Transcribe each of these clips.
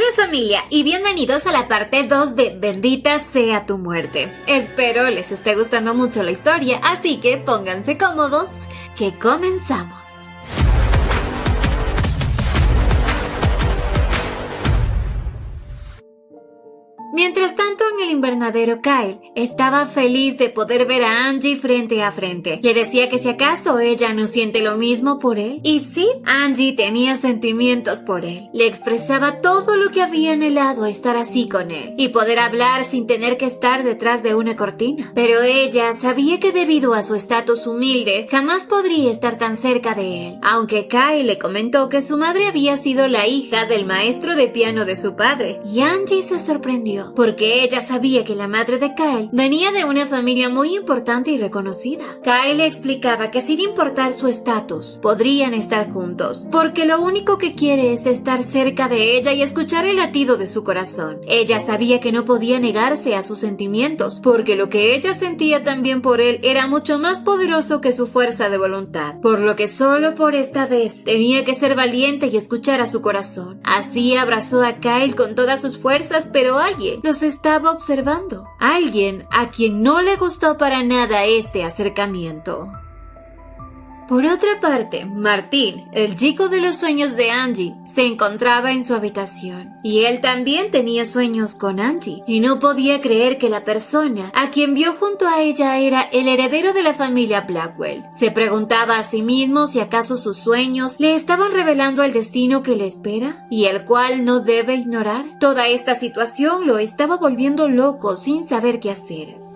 Hola familia y bienvenidos a la parte 2 de Bendita sea tu muerte. Espero les esté gustando mucho la historia, así que pónganse cómodos, que comenzamos. Mientras tanto, en el invernadero, Kyle estaba feliz de poder ver a Angie frente a frente. Le decía que si acaso ella no siente lo mismo por él. Y sí, Angie tenía sentimientos por él. Le expresaba todo lo que había anhelado estar así con él y poder hablar sin tener que estar detrás de una cortina. Pero ella sabía que debido a su estatus humilde, jamás podría estar tan cerca de él. Aunque Kyle le comentó que su madre había sido la hija del maestro de piano de su padre. Y Angie se sorprendió, porque ella sabía que la madre de Kyle venía de una familia muy importante y reconocida. Kyle le explicaba que sin importar su estatus, podrían estar juntos, porque lo único que quiere es estar cerca de ella y escuchar el latido de su corazón. Ella sabía que no podía negarse a sus sentimientos, porque lo que ella sentía también por él era mucho más poderoso que su fuerza de voluntad, por lo que solo por esta vez tenía que ser valiente y escuchar a su corazón. Así abrazó a Kyle con todas sus fuerzas, pero alguien los estaba observando. Alguien a quien no le gustó para nada este acercamiento. Por otra parte, Martín, el chico de los sueños de Angie, se encontraba en su habitación. Y él también tenía sueños con Angie. Y no podía creer que la persona a quien vio junto a ella era el heredero de la familia Blackwell. Se preguntaba a sí mismo si acaso sus sueños le estaban revelando el destino que le espera y el cual no debe ignorar. Toda esta situación lo estaba volviendo loco sin saber qué hacer.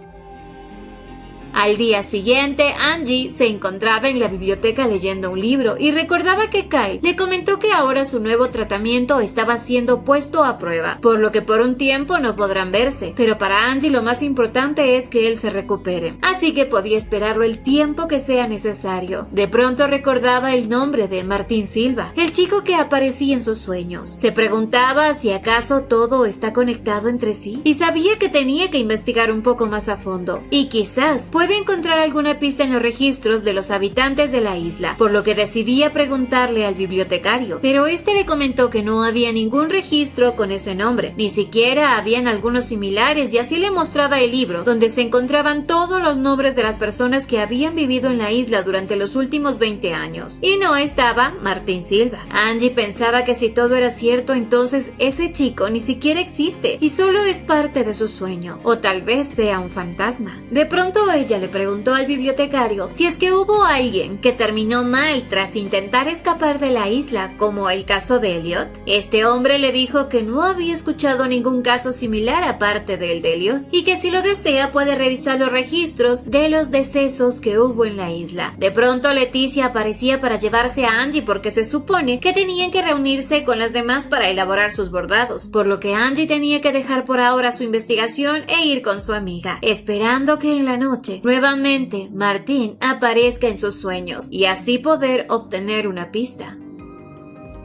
Al día siguiente, Angie se encontraba en la biblioteca leyendo un libro y recordaba que Kyle le comentó que ahora su nuevo tratamiento estaba siendo puesto a prueba, por lo que por un tiempo no podrán verse, pero para Angie lo más importante es que él se recupere, así que podía esperarlo el tiempo que sea necesario. De pronto recordaba el nombre de Martín Silva, el chico que aparecía en sus sueños. Se preguntaba si acaso todo está conectado entre sí y sabía que tenía que investigar un poco más a fondo y quizás puede encontrar alguna pista en los registros de los habitantes de la isla, por lo que decidía preguntarle al bibliotecario, pero este le comentó que no había ningún registro con ese nombre, ni siquiera habían algunos similares, y así le mostraba el libro, donde se encontraban todos los nombres de las personas que habían vivido en la isla durante los últimos 20 años, y no estaba Martín Silva. Angie pensaba que si todo era cierto, entonces ese chico ni siquiera existe, y solo es parte de su sueño, o tal vez sea un fantasma. De pronto ella le preguntó al bibliotecario si es que hubo alguien que terminó mal tras intentar escapar de la isla, como el caso de Elliot. Este hombre le dijo que no había escuchado ningún caso similar aparte del de Elliot, y que si lo desea puede revisar los registros de los decesos que hubo en la isla. De pronto Leticia aparecía para llevarse a Angie porque se supone que tenían que reunirse con las demás para elaborar sus bordados, por lo que Angie tenía que dejar por ahora su investigación e ir con su amiga, esperando que en la noche nuevamente Martín aparezca en sus sueños y así poder obtener una pista.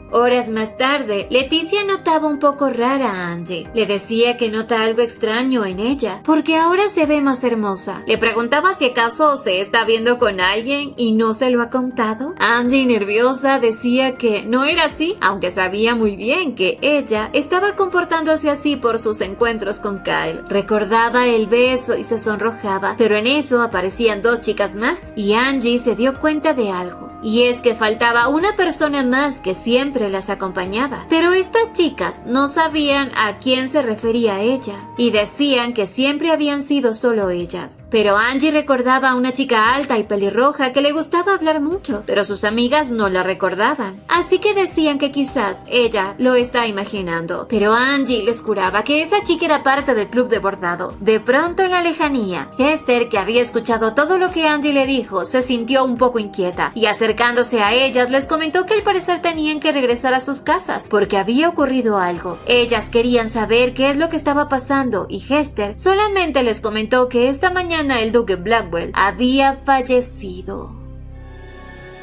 Horas más tarde, Leticia notaba un poco rara a Angie. Le decía que nota algo extraño en ella, porque ahora se ve más hermosa. Le preguntaba si acaso se está viendo con alguien y no se lo ha contado. Angie, nerviosa, decía que no era así, aunque sabía muy bien que ella estaba comportándose así por sus encuentros con Kyle. Recordaba el beso y se sonrojaba, pero en eso aparecían dos chicas más y Angie se dio cuenta de algo. Y es que faltaba una persona más que siempre las acompañaba. Pero estas chicas no sabían a quién se refería ella y decían que siempre habían sido solo ellas. Pero Angie recordaba a una chica alta y pelirroja que le gustaba hablar mucho, pero sus amigas no la recordaban. Así que decían que quizás ella lo está imaginando. Pero Angie les juraba que esa chica era parte del club de bordado. De pronto en la lejanía, Hester, que había escuchado todo lo que Angie le dijo, se sintió un poco inquieta y acercándose a ellas les comentó que al parecer tenían que regresar a sus casas porque había ocurrido algo. Ellas querían saber qué es lo que estaba pasando y Hester solamente les comentó que esta mañana el duque Blackwell había fallecido.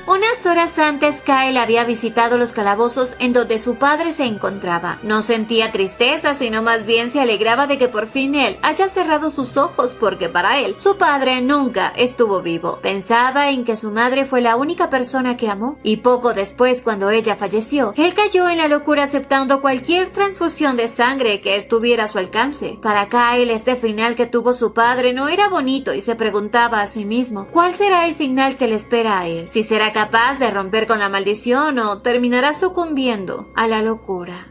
Unas horas antes, Kyle había visitado los calabozos en donde su padre se encontraba. No sentía tristeza, sino más bien se alegraba de que por fin él haya cerrado sus ojos, porque para él, su padre nunca estuvo vivo. Pensaba en que su madre fue la única persona que amó, y poco después, cuando ella falleció, él cayó en la locura aceptando cualquier transfusión de sangre que estuviera a su alcance. Para Kyle, este final que tuvo su padre no era bonito y se preguntaba a sí mismo, ¿cuál será el final que le espera a él? Si será capaz de romper con la maldición o terminará sucumbiendo a la locura.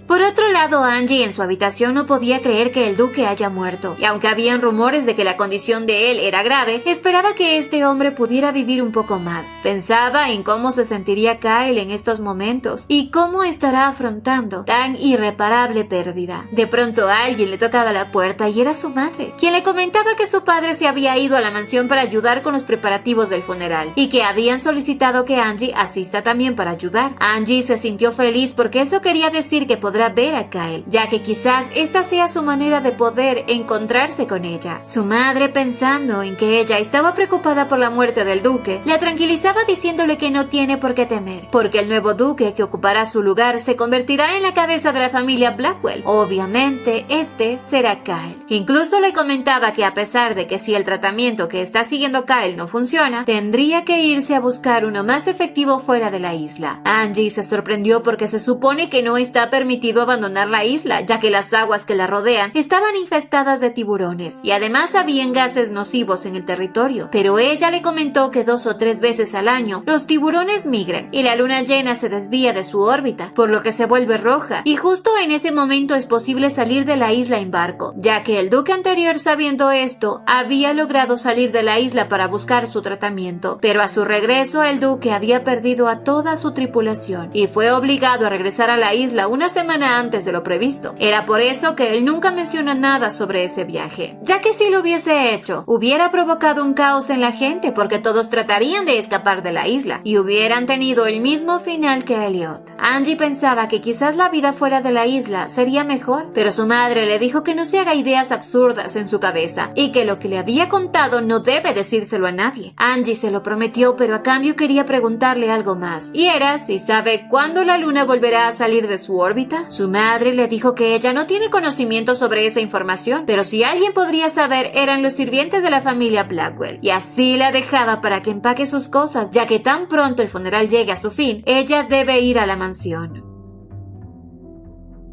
Por otro lado, Angie en su habitación no podía creer que el duque haya muerto, y aunque habían rumores de que la condición de él era grave, esperaba que este hombre pudiera vivir un poco más. Pensaba en cómo se sentiría Kyle en estos momentos y cómo estará afrontando tan irreparable pérdida. De pronto alguien le tocaba la puerta y era su madre, quien le comentaba que su padre se había ido a la mansión para ayudar con los preparativos del funeral y que habían solicitado que Angie asista también para ayudar. Angie se sintió feliz porque eso quería decir que podrá ver a Kyle, ya que quizás esta sea su manera de poder encontrarse con ella. Su madre, pensando en que ella estaba preocupada por la muerte del duque, la tranquilizaba diciéndole que no tiene por qué temer, porque el nuevo duque que ocupará su lugar se convertirá en la cabeza de la familia Blackwell. Obviamente, este será Kyle. Incluso le comentaba que a pesar de que si el tratamiento que está siguiendo Kyle no funciona, tendría que irse a buscar uno más efectivo fuera de la isla. Angie se sorprendió porque se supone que no está permitido abandonar la isla, ya que las aguas que la rodean estaban infestadas de tiburones y además habían gases nocivos en el territorio. Pero ella le comentó que 2 o 3 veces al año los tiburones migran y la luna llena se desvía de su órbita, por lo que se vuelve roja, y justo en ese momento es posible salir de la isla en barco, ya que el duque anterior, sabiendo esto, había logrado salir de la isla para buscar su tratamiento, pero a su regreso el duque había perdido a toda su tripulación y fue obligado a regresar a la isla una semana antes de lo previsto. Era por eso que él nunca mencionó nada sobre ese viaje, ya que si lo hubiese hecho, hubiera provocado un caos en la gente porque todos tratarían de escapar de la isla y hubieran tenido el mismo final que Elliot. Angie pensaba que quizás la vida fuera de la isla sería mejor, pero su madre le dijo que no se haga ideas absurdas en su cabeza y que lo que le había contado no debe decírselo a nadie. Angie se lo prometió, pero a cambio quería preguntarle algo más, y era si sabe cuándo la luna volverá a salir de su órbita. Su madre le dijo que ella no tiene conocimiento sobre esa información, pero si alguien podría saber eran los sirvientes de la familia Blackwell, y así la dejaba para que empaque sus cosas, ya que tan pronto el funeral llegue a su fin, ella debe ir a la mansión.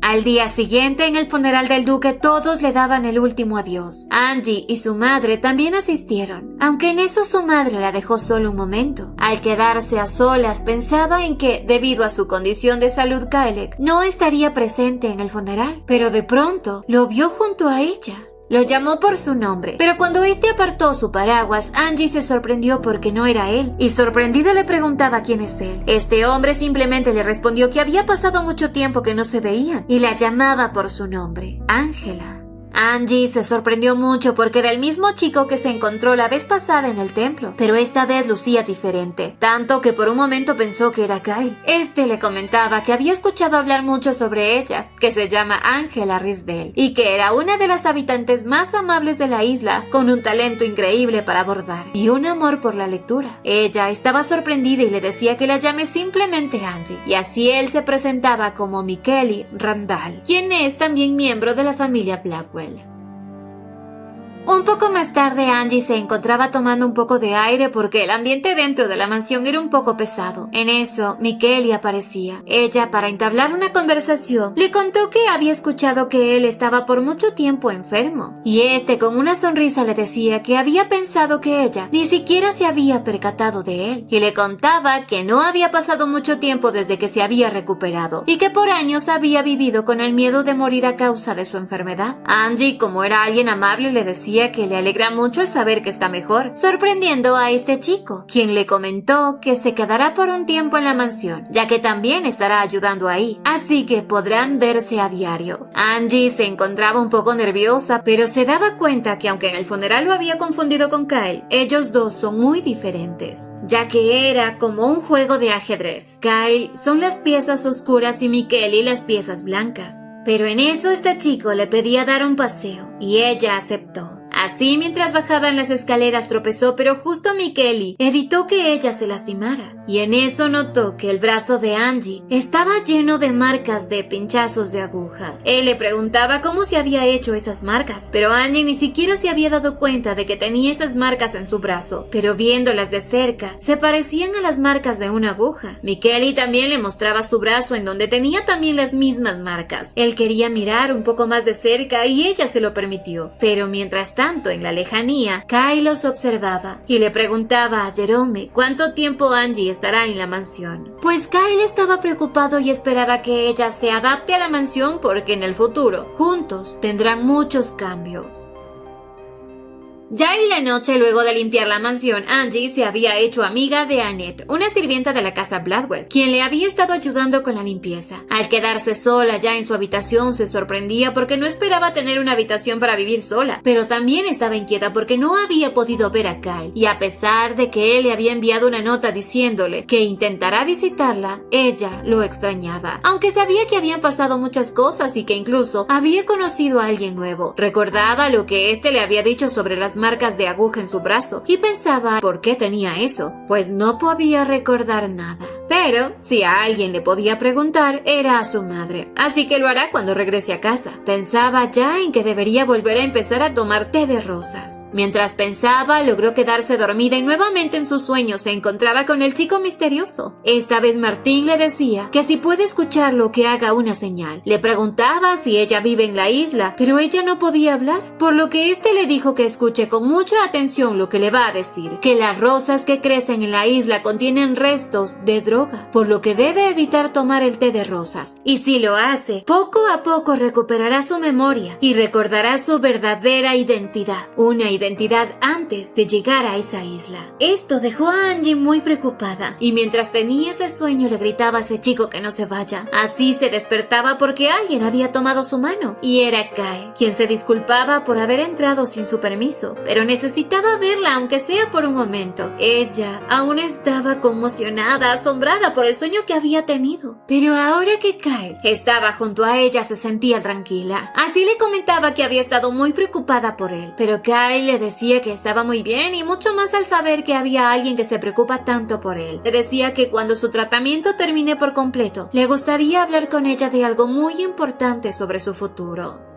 Al día siguiente, en el funeral del duque, todos le daban el último adiós. Angie y su madre también asistieron, aunque en eso su madre la dejó solo un momento. Al quedarse a solas, pensaba en que, debido a su condición de salud, Kyle no estaría presente en el funeral, pero de pronto lo vio junto a ella. Lo llamó por su nombre, pero cuando este apartó su paraguas, Angie se sorprendió porque no era él, y sorprendida le preguntaba quién es él. Este hombre simplemente le respondió que había pasado mucho tiempo que no se veían, y la llamaba por su nombre, Ángela. Angie se sorprendió mucho porque era el mismo chico que se encontró la vez pasada en el templo, pero esta vez lucía diferente, tanto que por un momento pensó que era Kyle. Este le comentaba que había escuchado hablar mucho sobre ella, que se llama Ángela Risdale, y que era una de las habitantes más amables de la isla, con un talento increíble para bordar y un amor por la lectura. Ella estaba sorprendida y le decía que la llame simplemente Angie, y así él se presentaba como Mikkeli Randall, quien es también miembro de la familia Blackwell. Un poco más tarde, Angie se encontraba tomando un poco de aire porque el ambiente dentro de la mansión era un poco pesado. En eso, Mikkeli aparecía. Ella, para entablar una conversación, le contó que había escuchado que él estaba por mucho tiempo enfermo, y este con una sonrisa le decía que había pensado que ella ni siquiera se había percatado de él, y le contaba que no había pasado mucho tiempo desde que se había recuperado, y que por años había vivido con el miedo de morir a causa de su enfermedad. Angie, como era alguien amable, le decía que le alegra mucho el saber que está mejor, sorprendiendo a este chico, quien le comentó que se quedará por un tiempo en la mansión, ya que también estará ayudando ahí, así que podrán verse a diario. Angie se encontraba un poco nerviosa, pero se daba cuenta que aunque en el funeral lo había confundido con Kyle, ellos dos son muy diferentes, ya que era como un juego de ajedrez. Kyle son las piezas oscuras y Mikkeli las piezas blancas. Pero en eso este chico le pedía dar un paseo, y ella aceptó. Así, mientras bajaban las escaleras tropezó, pero justo Michele evitó que ella se lastimara. Y en eso notó que el brazo de Angie estaba lleno de marcas de pinchazos de aguja. Él le preguntaba cómo se había hecho esas marcas, pero Angie ni siquiera se había dado cuenta de que tenía esas marcas en su brazo, pero viéndolas de cerca, se parecían a las marcas de una aguja. Michele también le mostraba su brazo en donde tenía también las mismas marcas. Él quería mirar un poco más de cerca y ella se lo permitió, pero mientras tanto, en la lejanía, Kyle los observaba y le preguntaba a Jerome cuánto tiempo Angie estará en la mansión. Pues Kyle estaba preocupado y esperaba que ella se adapte a la mansión porque en el futuro, juntos, tendrán muchos cambios. Ya en la noche, luego de limpiar la mansión, Angie se había hecho amiga de Annette, una sirvienta de la casa Blackwell, quien le había estado ayudando con la limpieza. Al quedarse sola ya en su habitación, se sorprendía porque no esperaba tener una habitación para vivir sola, pero también estaba inquieta porque no había podido ver a Kyle, y a pesar de que él le había enviado una nota diciéndole que intentará visitarla, ella lo extrañaba, aunque sabía que habían pasado muchas cosas y que incluso había conocido a alguien nuevo. Recordaba lo que éste le había dicho sobre las marcas de aguja en su brazo y pensaba por qué tenía eso, pues no podía recordar nada. Pero si a alguien le podía preguntar era a su madre, así que lo hará cuando regrese a casa. Pensaba ya en que debería volver a empezar a tomar té de rosas. Mientras pensaba, logró quedarse dormida y nuevamente en sus sueños se encontraba con el chico misterioso. Esta vez Martín le decía que si puede escucharlo que haga una señal. Le preguntaba si ella vive en la isla, pero ella no podía hablar, por lo que este le dijo que escuche con mucha atención lo que le va a decir, que las rosas que crecen en la isla contienen restos de droga, por lo que debe evitar tomar el té de rosas. Y si lo hace, poco a poco recuperará su memoria y recordará su verdadera identidad, una identidad antes de llegar a esa isla. Esto dejó a Angie muy preocupada y mientras tenía ese sueño le gritaba a ese chico que no se vaya. Así se despertaba porque alguien había tomado su mano y era Kyle, quien se disculpaba por haber entrado sin su permiso, pero necesitaba verla aunque sea por un momento. Ella aún estaba conmocionada, asombrada por el sueño que había tenido, pero ahora que Kyle estaba junto a ella se sentía tranquila. Así le comentaba que había estado muy preocupada por él, pero Kyle le decía que estaba muy bien y mucho más al saber que había alguien que se preocupa tanto por él. Le decía que cuando su tratamiento termine por completo, le gustaría hablar con ella de algo muy importante sobre su futuro.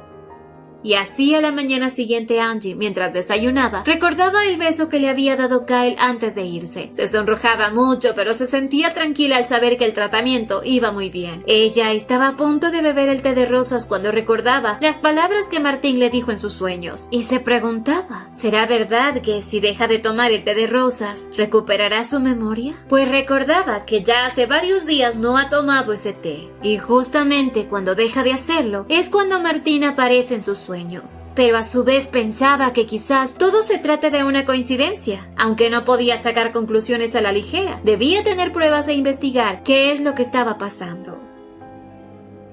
Y así a la mañana siguiente Angie, mientras desayunaba, recordaba el beso que le había dado Kyle antes de irse. Se sonrojaba mucho, pero se sentía tranquila al saber que el tratamiento iba muy bien. Ella estaba a punto de beber el té de rosas cuando recordaba las palabras que Martín le dijo en sus sueños. Y se preguntaba, ¿será verdad que si deja de tomar el té de rosas, recuperará su memoria? Pues recordaba que ya hace varios días no ha tomado ese té. Y justamente cuando deja de hacerlo, es cuando Martín aparece en sus sueños. Pero a su vez pensaba que quizás todo se trate de una coincidencia, aunque no podía sacar conclusiones a la ligera. Debía tener pruebas e investigar qué es lo que estaba pasando.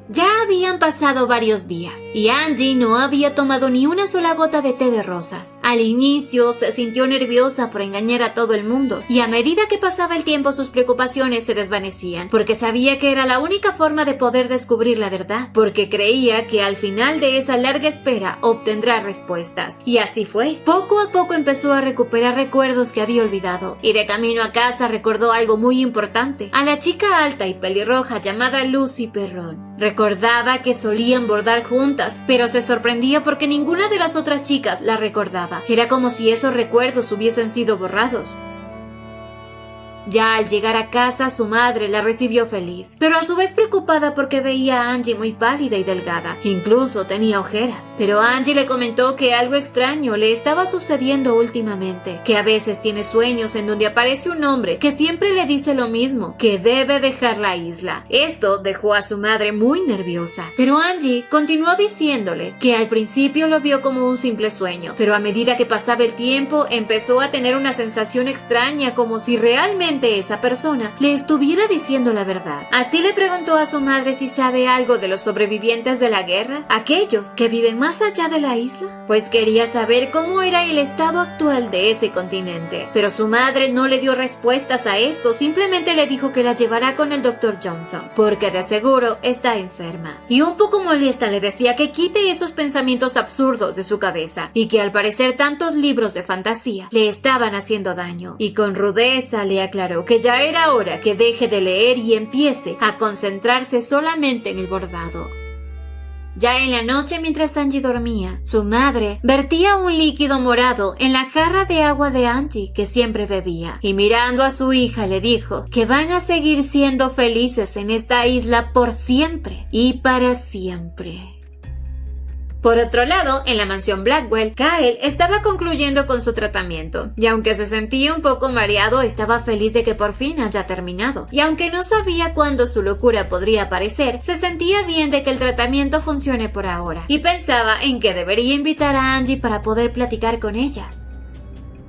Ya habían pasado varios días y Angie no había tomado ni una sola gota de té de rosas. Al inicio se sintió nerviosa por engañar a todo el mundo y a medida que pasaba el tiempo sus preocupaciones se desvanecían porque sabía que era la única forma de poder descubrir la verdad, porque creía que al final de esa larga espera obtendrá respuestas. Y así fue. Poco a poco empezó a recuperar recuerdos que había olvidado y de camino a casa recordó algo muy importante: a la chica alta y pelirroja llamada Lucy Perron. Recordaba que solían bordar juntas, pero se sorprendía porque ninguna de las otras chicas la recordaba. Era como si esos recuerdos hubiesen sido borrados. Ya al llegar a casa, su madre la recibió feliz, pero a su vez preocupada porque veía a Angie muy pálida y delgada. Incluso tenía ojeras. Pero Angie le comentó que algo extraño le estaba sucediendo últimamente, que a veces tiene sueños en donde aparece un hombre que siempre le dice lo mismo, que debe dejar la isla. Esto dejó a su madre muy nerviosa, pero Angie continuó diciéndole que al principio lo vio como un simple sueño, pero a medida que pasaba el tiempo empezó a tener una sensación extraña como si realmente realmente esa persona le estuviera diciendo la verdad. Así le preguntó a su madre si sabe algo de los sobrevivientes de la guerra, aquellos que viven más allá de la isla, pues quería saber cómo era el estado actual de ese continente. Pero su madre no le dio respuestas a esto, simplemente le dijo que la llevará con el Dr. Johnson, porque de seguro está enferma. Y un poco molesta le decía que quite esos pensamientos absurdos de su cabeza, y que al parecer tantos libros de fantasía le estaban haciendo daño, y con rudeza le aclaró que ya era hora que deje de leer y empiece a concentrarse solamente en el bordado. Ya en la noche, mientras Angie dormía, su madre vertía un líquido morado en la jarra de agua de Angie que siempre bebía, y mirando a su hija le dijo que van a seguir siendo felices en esta isla por siempre y para siempre. Por otro lado, en la mansión Blackwell, Kyle estaba concluyendo con su tratamiento, y aunque se sentía un poco mareado, estaba feliz de que por fin haya terminado. Y aunque no sabía cuándo su locura podría aparecer, se sentía bien de que el tratamiento funcione por ahora, y pensaba en que debería invitar a Angie para poder platicar con ella.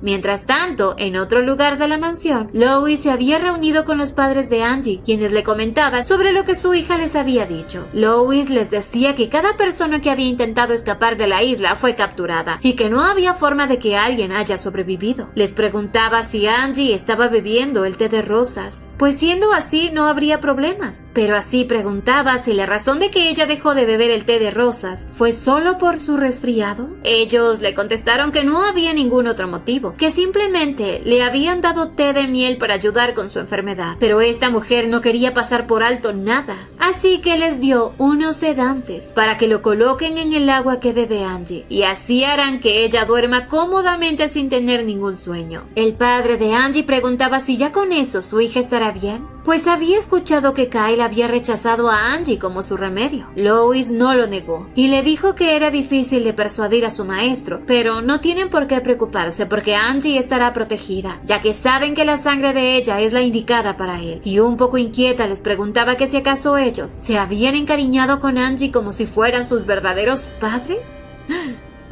Mientras tanto, en otro lugar de la mansión, Lois se había reunido con los padres de Angie, quienes le comentaban sobre lo que su hija les había dicho. Lois les decía que cada persona que había intentado escapar de la isla fue capturada y que no había forma de que alguien haya sobrevivido. Les preguntaba si Angie estaba bebiendo el té de rosas, pues siendo así no habría problemas. Pero así preguntaba si la razón de que ella dejó de beber el té de rosas fue solo por su resfriado. Ellos le contestaron que no había ningún otro motivo, que simplemente le habían dado té de miel para ayudar con su enfermedad, pero esta mujer no quería pasar por alto nada, así que les dio unos sedantes para que lo coloquen en el agua que bebe Angie, y así harán que ella duerma cómodamente sin tener ningún sueño. El padre de Angie preguntaba si ya con eso su hija estará bien, pues había escuchado que Kyle había rechazado a Angie como su remedio. Lois no lo negó y le dijo que era difícil de persuadir a su maestro, pero no tienen por qué preocuparse porque Angie estará protegida, ya que saben que la sangre de ella es la indicada para él. Y un poco inquieta les preguntaba que si acaso ellos se habían encariñado con Angie como si fueran sus verdaderos padres.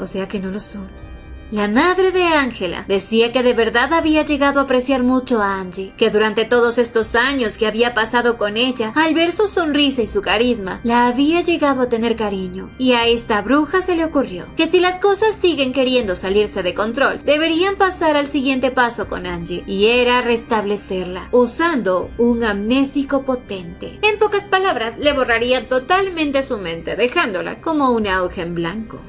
O sea que no lo son. La madre de Angela decía que de verdad había llegado a apreciar mucho a Angie, que durante todos estos años que había pasado con ella, al ver su sonrisa y su carisma, la había llegado a tener cariño. Y a esta bruja se le ocurrió que si las cosas siguen queriendo salirse de control, deberían pasar al siguiente paso con Angie, y era restablecerla, usando un amnésico potente. En pocas palabras, le borraría totalmente su mente, dejándola como una hoja en blanco.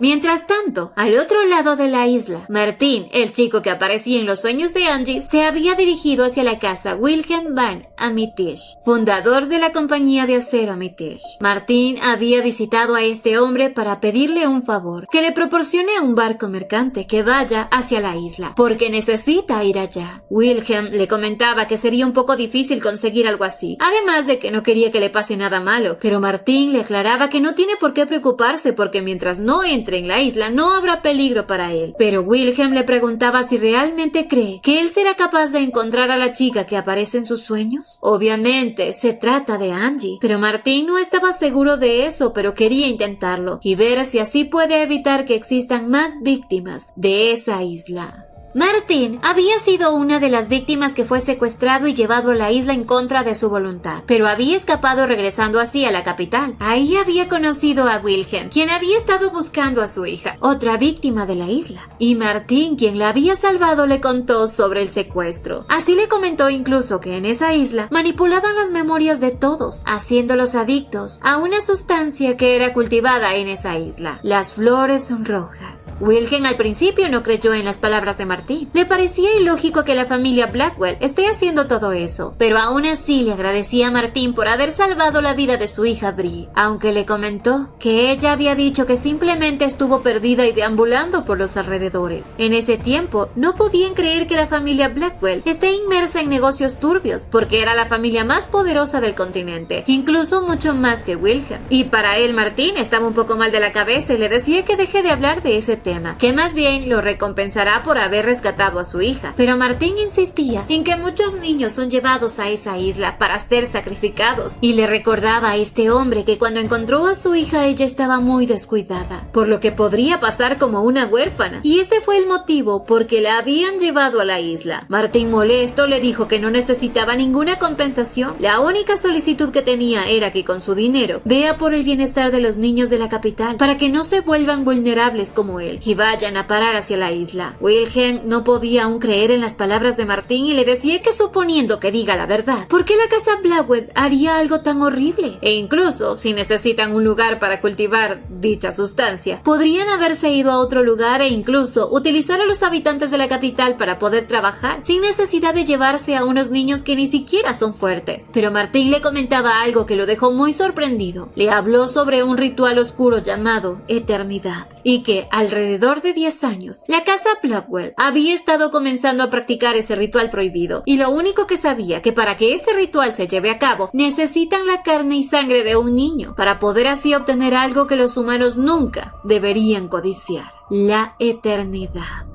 Mientras tanto, al otro lado de la isla, Martín, el chico que aparecía en los sueños de Angie, se había dirigido hacia la casa Wilhelm van Armitage, fundador de la compañía de acero Armitage. Martín había visitado a este hombre para pedirle un favor, que le proporcione un barco mercante que vaya hacia la isla, porque necesita ir allá. Wilhelm le comentaba que sería un poco difícil conseguir algo así, además de que no quería que le pase nada malo, pero Martín le aclaraba que no tiene por qué preocuparse porque mientras no entre en la isla no habrá peligro para él. Pero Wilhelm le preguntaba si realmente cree que él será capaz de encontrar a la chica que aparece en sus sueños. Obviamente se trata de Angie, pero Martín no estaba seguro de eso, pero quería intentarlo y ver si así puede evitar que existan más víctimas de esa isla. Martín había sido una de las víctimas que fue secuestrado y llevado a la isla en contra de su voluntad, pero había escapado regresando así a la capital. Ahí había conocido a Wilhelm, quien había estado buscando a su hija, otra víctima de la isla. Y Martín, quien la había salvado, le contó sobre el secuestro. Así le comentó incluso que en esa isla manipulaban las memorias de todos, haciéndolos adictos a una sustancia que era cultivada en esa isla. Las flores son rojas. Wilhelm al principio no creyó en las palabras de Martín. Le parecía ilógico que la familia Blackwell esté haciendo todo eso, pero aún así le agradecía a Martín por haber salvado la vida de su hija Brie, aunque le comentó que ella había dicho que simplemente estuvo perdida y deambulando por los alrededores. En ese tiempo no podían creer que la familia Blackwell esté inmersa en negocios turbios, porque era la familia más poderosa del continente, incluso mucho más que Wilhelm. Y para él Martín estaba un poco mal de la cabeza y le decía que deje de hablar de ese tema, que más bien lo recompensará por haber rescatado a su hija, pero Martín insistía en que muchos niños son llevados a esa isla para ser sacrificados y le recordaba a este hombre que cuando encontró a su hija ella estaba muy descuidada, por lo que podría pasar como una huérfana, y ese fue el motivo por que la habían llevado a la isla. Martín, molesto, le dijo que no necesitaba ninguna compensación. La única solicitud que tenía era que con su dinero vea por el bienestar de los niños de la capital para que no se vuelvan vulnerables como él y vayan a parar hacia la isla. Wilhelm no podía aún creer en las palabras de Martín y le decía que suponiendo que diga la verdad, ¿por qué la casa Blackwell haría algo tan horrible? E incluso si necesitan un lugar para cultivar dicha sustancia, podrían haberse ido a otro lugar e incluso utilizar a los habitantes de la capital para poder trabajar sin necesidad de llevarse a unos niños que ni siquiera son fuertes. Pero Martín le comentaba algo que lo dejó muy sorprendido. Le habló sobre un ritual oscuro llamado Eternidad y que alrededor de 10 años la casa Blackwell había estado comenzando a practicar ese ritual prohibido y lo único que sabía que para que ese ritual se lleve a cabo necesitan la carne y sangre de un niño para poder así obtener algo que los humanos nunca deberían codiciar: la eternidad.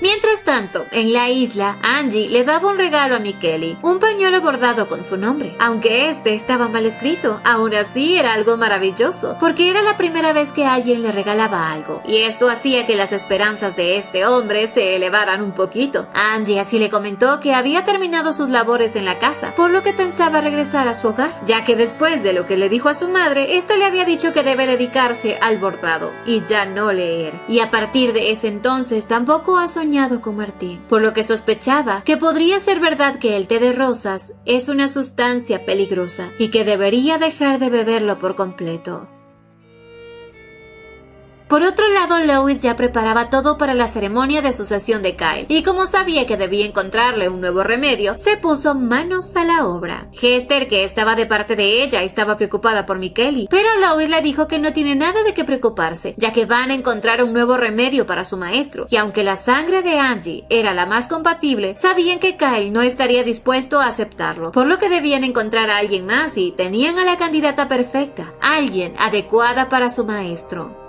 Mientras tanto, en la isla, Angie le daba un regalo a Michele, un pañuelo bordado con su nombre. Aunque este estaba mal escrito, aún así era algo maravilloso, porque era la primera vez que alguien le regalaba algo, y esto hacía que las esperanzas de este hombre se elevaran un poquito. Angie así le comentó que había terminado sus labores en la casa, por lo que pensaba regresar a su hogar, ya que después de lo que le dijo a su madre, ésta le había dicho que debe dedicarse al bordado y ya no leer. Y a partir de ese entonces tampoco ha soñado con Martín, por lo que sospechaba que podría ser verdad que el té de rosas es una sustancia peligrosa y que debería dejar de beberlo por completo. Por otro lado, Lois ya preparaba todo para la ceremonia de sucesión de Kyle, y como sabía que debía encontrarle un nuevo remedio, se puso manos a la obra. Hester, que estaba de parte de ella, estaba preocupada por Michele, pero Lois le dijo que no tiene nada de qué preocuparse, ya que van a encontrar un nuevo remedio para su maestro, y aunque la sangre de Angie era la más compatible, sabían que Kyle no estaría dispuesto a aceptarlo, por lo que debían encontrar a alguien más y tenían a la candidata perfecta, alguien adecuada para su maestro.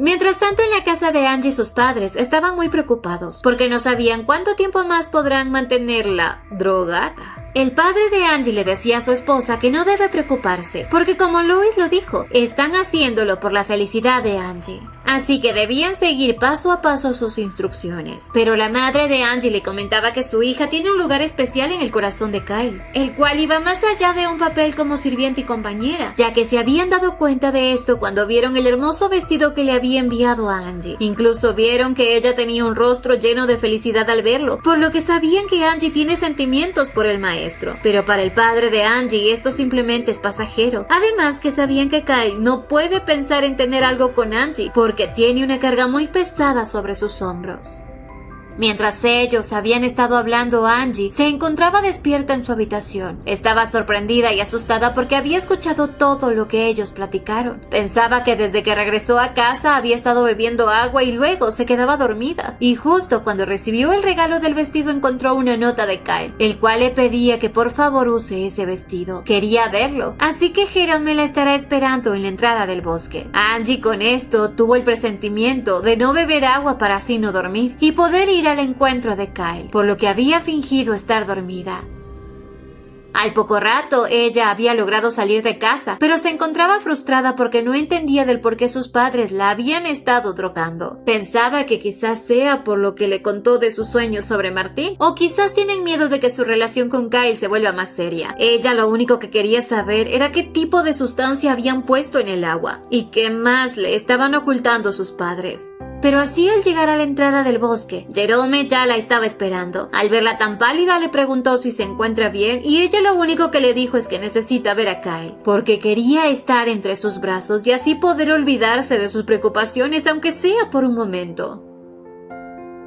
Mientras tanto, en la casa de Angie sus padres estaban muy preocupados porque no sabían cuánto tiempo más podrán mantenerla drogada. El padre de Angie le decía a su esposa que no debe preocuparse, porque como Lois lo dijo, están haciéndolo por la felicidad de Angie. Así que debían seguir paso a paso sus instrucciones. Pero la madre de Angie le comentaba que su hija tiene un lugar especial en el corazón de Kyle, el cual iba más allá de un papel como sirviente y compañera, ya que se habían dado cuenta de esto cuando vieron el hermoso vestido que le había enviado a Angie. Incluso vieron que ella tenía un rostro lleno de felicidad al verlo, por lo que sabían que Angie tiene sentimientos por el maestro. Pero para el padre de Angie esto simplemente es pasajero. Además que sabían que Kyle no puede pensar en tener algo con Angie porque tiene una carga muy pesada sobre sus hombros. Mientras ellos habían estado hablando, Angie se encontraba despierta en su habitación. Estaba sorprendida y asustada porque había escuchado todo lo que ellos platicaron. Pensaba que desde que regresó a casa había estado bebiendo agua y luego se quedaba dormida. Y justo cuando recibió el regalo del vestido encontró una nota de Kyle, el cual le pedía que por favor use ese vestido. Quería verlo, así que Jerome la estará esperando en la entrada del bosque. Angie con esto tuvo el presentimiento de no beber agua para así no dormir y poder ir al encuentro de Kyle, por lo que había fingido estar dormida. Al poco rato, ella había logrado salir de casa, pero se encontraba frustrada porque no entendía del por qué sus padres la habían estado drogando. Pensaba que quizás sea por lo que le contó de sus sueños sobre Martín, o quizás tienen miedo de que su relación con Kyle se vuelva más seria. Ella lo único que quería saber era qué tipo de sustancia habían puesto en el agua, y qué más le estaban ocultando sus padres. Pero así al llegar a la entrada del bosque, Jerome ya la estaba esperando. Al verla tan pálida le preguntó si se encuentra bien y ella lo único que le dijo es que necesita ver a Kyle, porque quería estar entre sus brazos y así poder olvidarse de sus preocupaciones aunque sea por un momento.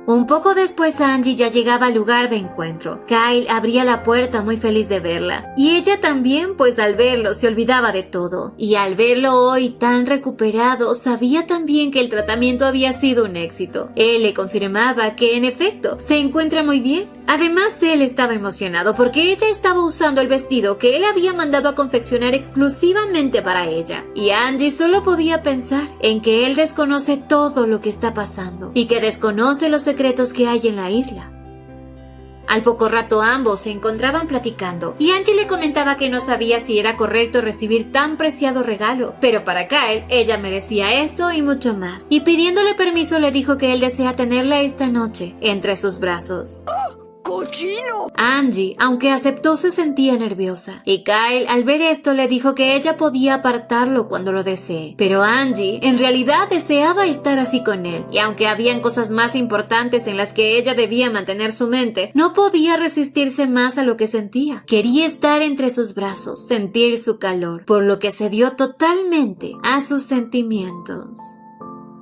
Un poco después Angie ya llegaba al lugar de encuentro. Kyle abría la puerta muy feliz de verla. Y ella también, pues al verlo se olvidaba de todo. Y al verlo hoy tan recuperado, sabía también que el tratamiento había sido un éxito. Él le confirmaba que en efecto se encuentra muy bien. Además, él estaba emocionado porque ella estaba usando el vestido que él había mandado a confeccionar exclusivamente para ella. Y Angie solo podía pensar en que él desconoce todo lo que está pasando y que desconoce los secretos que hay en la isla. Al poco rato ambos se encontraban platicando y Angie le comentaba que no sabía si era correcto recibir tan preciado regalo, pero para Kyle ella merecía eso y mucho más. Y pidiéndole permiso le dijo que él desea tenerla esta noche entre sus brazos. ¡Cochino! Angie, aunque aceptó, se sentía nerviosa. Y Kyle, al ver esto, le dijo que ella podía apartarlo cuando lo desee. Pero Angie, en realidad, deseaba estar así con él. Y aunque habían cosas más importantes en las que ella debía mantener su mente, no podía resistirse más a lo que sentía. Quería estar entre sus brazos, sentir su calor, por lo que cedió totalmente a sus sentimientos.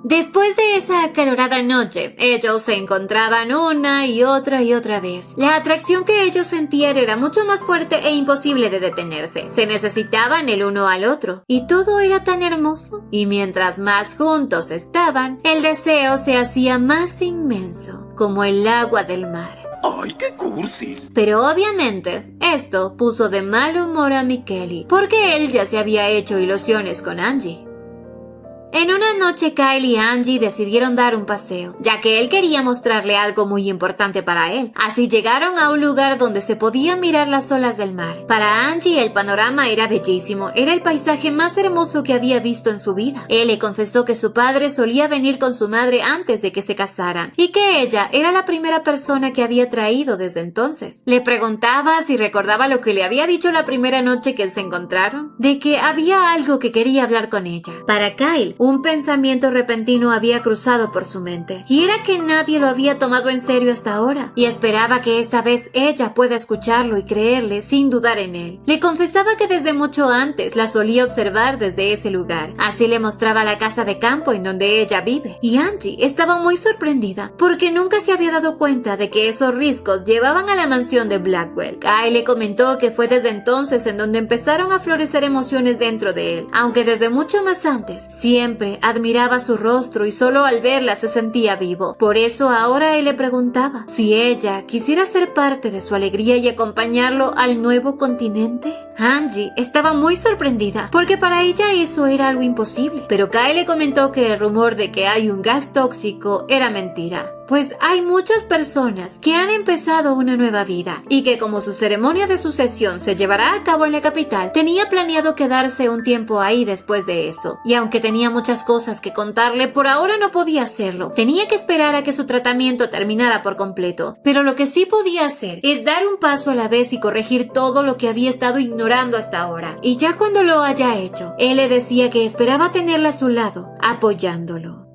Después de esa acalorada noche, ellos se encontraban una y otra vez. La atracción que ellos sentían era mucho más fuerte e imposible de detenerse. Se necesitaban el uno al otro, y todo era tan hermoso. Y mientras más juntos estaban, el deseo se hacía más inmenso, como el agua del mar. ¡Ay, qué cursis! Pero obviamente, esto puso de mal humor a Michele, porque él ya se había hecho ilusiones con Angie. En una noche, Kyle y Angie decidieron dar un paseo, ya que él quería mostrarle algo muy importante para él. Así llegaron a un lugar donde se podían mirar las olas del mar. Para Angie el panorama era bellísimo, era el paisaje más hermoso que había visto en su vida. Él le confesó que su padre solía venir con su madre antes de que se casaran, y que ella era la primera persona que había traído desde entonces. Le preguntaba si recordaba lo que le había dicho la primera noche que se encontraron, de que había algo que quería hablar con ella. Para Kyle, un pensamiento repentino había cruzado por su mente, y era que nadie lo había tomado en serio hasta ahora, y esperaba que esta vez ella pueda escucharlo y creerle sin dudar en él. Le confesaba que desde mucho antes la solía observar desde ese lugar. Así le mostraba la casa de campo en donde ella vive, y Angie estaba muy sorprendida, porque nunca se había dado cuenta de que esos riscos llevaban a la mansión de Blackwell. Kyle le comentó que fue desde entonces en donde empezaron a florecer emociones dentro de él, aunque desde mucho más antes, siempre admiraba su rostro y solo al verla se sentía vivo. Por eso ahora él le preguntaba si ella quisiera ser parte de su alegría y acompañarlo al nuevo continente. Angie estaba muy sorprendida porque para ella eso era algo imposible, pero Kyle le comentó que el rumor de que hay un gas tóxico era mentira, pues hay muchas personas que han empezado una nueva vida y que como su ceremonia de sucesión se llevará a cabo en la capital, tenía planeado quedarse un tiempo ahí después de eso. Y aunque tenía muchas cosas que contarle, por ahora no podía hacerlo. Tenía que esperar a que su tratamiento terminara por completo. Pero lo que sí podía hacer es dar un paso a la vez y corregir todo lo que había estado ignorando hasta ahora. Y ya cuando lo haya hecho, él le decía que esperaba tenerla a su lado, apoyándolo.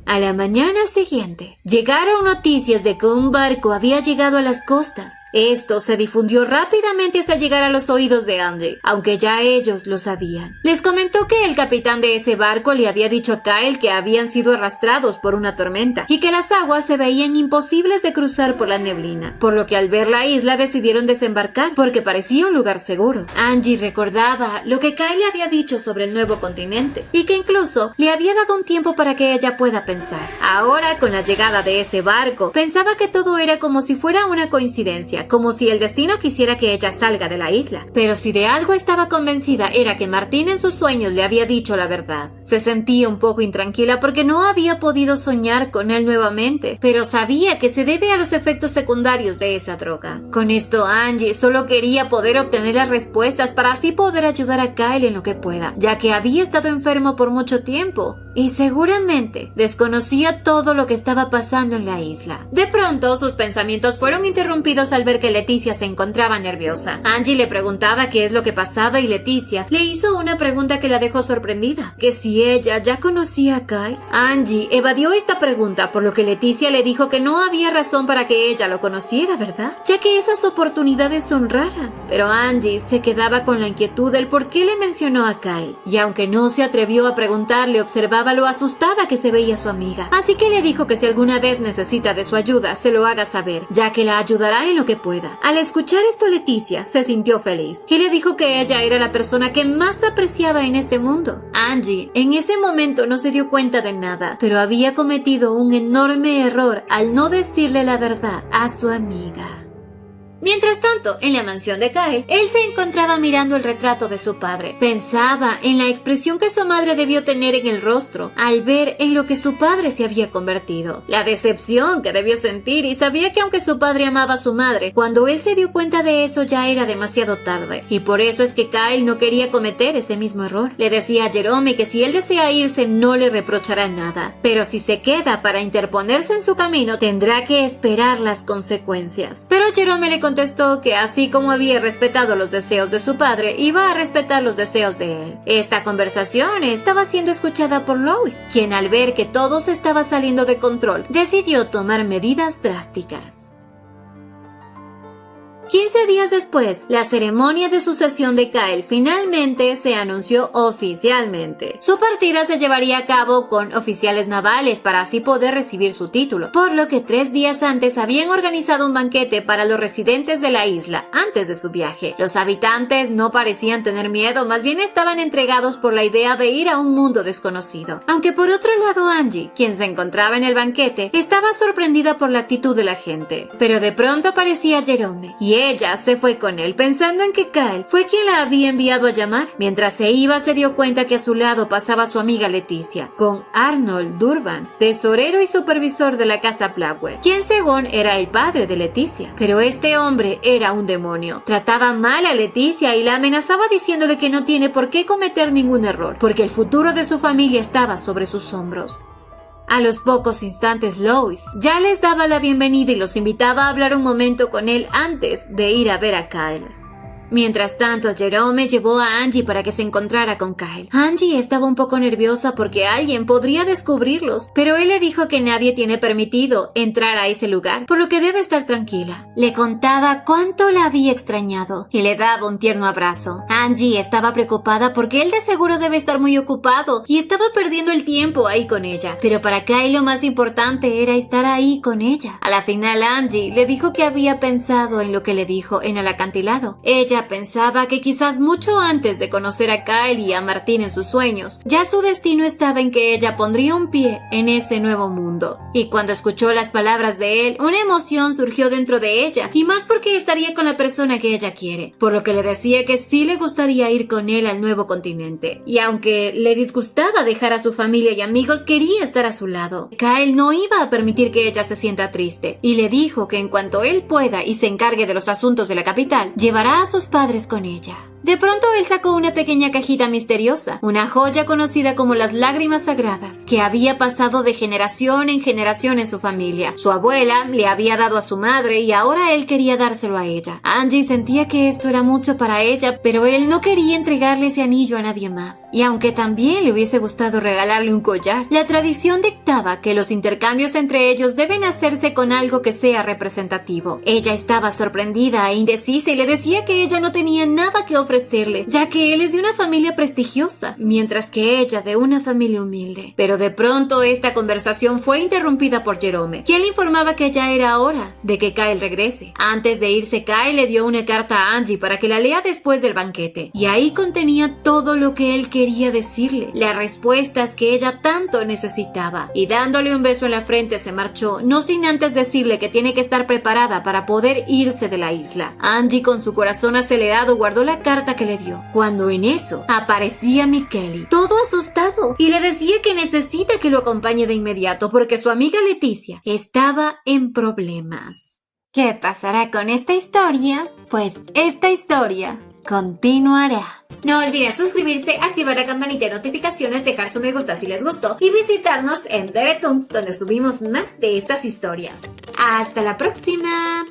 A la mañana siguiente, llegaron noticias de que un barco había llegado a las costas. Esto se difundió rápidamente hasta llegar a los oídos de Angie, aunque ya ellos lo sabían. Les comentó que el capitán de ese barco le había dicho a Kyle que habían sido arrastrados por una tormenta y que las aguas se veían imposibles de cruzar por la neblina, por lo que al ver la isla decidieron desembarcar porque parecía un lugar seguro. Angie recordaba lo que Kyle le había dicho sobre el nuevo continente y que incluso le había dado un tiempo para que ella pueda pensar. Ahora, con la llegada de ese barco, pensaba que todo era como si fuera una coincidencia, como si el destino quisiera que ella salga de la isla. Pero si de algo estaba convencida era que Martín en sus sueños le había dicho la verdad. Se sentía un poco intranquila porque no había podido soñar con él nuevamente, pero sabía que se debe a los efectos secundarios de esa droga. Con esto, Angie solo quería poder obtener las respuestas para así poder ayudar a Kyle en lo que pueda, ya que había estado enfermo por mucho tiempo y seguramente desconocía todo lo que estaba pasando en la isla. De pronto, sus pensamientos fueron interrumpidos al ver que Leticia se encontraba nerviosa. Angie le preguntaba qué es lo que pasaba y Leticia le hizo una pregunta que la dejó sorprendida, que si ella ya conocía a Kyle. Angie evadió esta pregunta, por lo que Leticia le dijo que no había razón para que ella lo conociera, ¿verdad? Ya que esas oportunidades son raras. Pero Angie se quedaba con la inquietud del por qué le mencionó a Kyle, y aunque no se atrevió a preguntarle, observaba lo asustada que se veía su amiga. Así que le dijo que si alguna vez necesita de su ayuda, se lo haga saber, ya que la ayudará en lo que pueda. Al escuchar esto, Leticia se sintió feliz y le dijo que ella era la persona que más apreciaba en este mundo. Angie en ese momento no se dio cuenta de nada, pero había cometido un enorme error al no decirle la verdad a su amiga. Mientras tanto, en la mansión de Kyle, él se encontraba mirando el retrato de su padre. Pensaba en la expresión que su madre debió tener en el rostro al ver en lo que su padre se había convertido. La decepción que debió sentir, y sabía que aunque su padre amaba a su madre, cuando él se dio cuenta de eso ya era demasiado tarde. Y por eso es que Kyle no quería cometer ese mismo error. Le decía a Jerome que si él desea irse no le reprochará nada, pero si se queda para interponerse en su camino tendrá que esperar las consecuencias. Pero Jerome le contestó que así como había respetado los deseos de su padre, iba a respetar los deseos de él. Esta conversación estaba siendo escuchada por Lois, quien al ver que todo se estaba saliendo de control, decidió tomar medidas drásticas. 15 días después, la ceremonia de sucesión de Kyle finalmente se anunció oficialmente. Su partida se llevaría a cabo con oficiales navales para así poder recibir su título, por lo que 3 días antes habían organizado un banquete para los residentes de la isla antes de su viaje. Los habitantes no parecían tener miedo, más bien estaban entregados por la idea de ir a un mundo desconocido. Aunque por otro lado Angie, quien se encontraba en el banquete, estaba sorprendida por la actitud de la gente. Pero de pronto aparecía Jerome, y ella se fue con él pensando en que Kyle fue quien la había enviado a llamar. Mientras se iba se dio cuenta que a su lado pasaba su amiga Leticia, con Arnold Durban, tesorero y supervisor de la casa Blackwell, quien según era el padre de Leticia. Pero este hombre era un demonio. Trataba mal a Leticia y la amenazaba diciéndole que no tiene por qué cometer ningún error, porque el futuro de su familia estaba sobre sus hombros. A los pocos instantes, Lois ya les daba la bienvenida y los invitaba a hablar un momento con él antes de ir a ver a Kyle. Mientras tanto, Jerome llevó a Angie para que se encontrara con Kyle. Angie estaba un poco nerviosa porque alguien podría descubrirlos, pero él le dijo que nadie tiene permitido entrar a ese lugar, por lo que debe estar tranquila. Le contaba cuánto la había extrañado y le daba un tierno abrazo. Angie estaba preocupada porque él de seguro debe estar muy ocupado y estaba perdiendo el tiempo ahí con ella, pero para Kyle lo más importante era estar ahí con ella. A la final, Angie le dijo que había pensado en lo que le dijo en el acantilado. Ella pensaba que quizás mucho antes de conocer a Kyle y a Martín en sus sueños, ya su destino estaba en que ella pondría un pie en ese nuevo mundo. Y cuando escuchó las palabras de él, una emoción surgió dentro de ella, y más porque estaría con la persona que ella quiere, por lo que le decía que sí le gustaría ir con él al nuevo continente. Y aunque le disgustaba dejar a su familia y amigos, quería estar a su lado. Kyle no iba a permitir que ella se sienta triste, y le dijo que en cuanto él pueda y se encargue de los asuntos de la capital, llevará a sus padres con ella. De pronto él sacó una pequeña cajita misteriosa, una joya conocida como las lágrimas sagradas, que había pasado de generación en generación en su familia. Su abuela le había dado a su madre y ahora él quería dárselo a ella. Angie sentía que esto era mucho para ella, pero él no quería entregarle ese anillo a nadie más. Y aunque también le hubiese gustado regalarle un collar, la tradición dictaba que los intercambios entre ellos deben hacerse con algo que sea representativo. Ella estaba sorprendida e indecisa y le decía que ella no tenía nada que ofrecerle, ya que él es de una familia prestigiosa, mientras que ella de una familia humilde. Pero de pronto esta conversación fue interrumpida por Jerome, quien le informaba que ya era hora de que Kyle regrese. Antes de irse, Kyle le dio una carta a Angie para que la lea después del banquete, y ahí contenía todo lo que él quería decirle, las respuestas que ella tanto necesitaba. Y dándole un beso en la frente se marchó, no sin antes decirle que tiene que estar preparada para poder irse de la isla. Angie, con su corazón acelerado, guardó la carta que le dio, cuando en eso aparecía Michele, todo asustado, y le decía que necesita que lo acompañe de inmediato porque su amiga Leticia estaba en problemas. ¿Qué pasará con esta historia? Pues esta historia continuará. No olviden suscribirse, activar la campanita de notificaciones, dejar su me gusta si les gustó y visitarnos en Deretoons, donde subimos más de estas historias. ¡Hasta la próxima!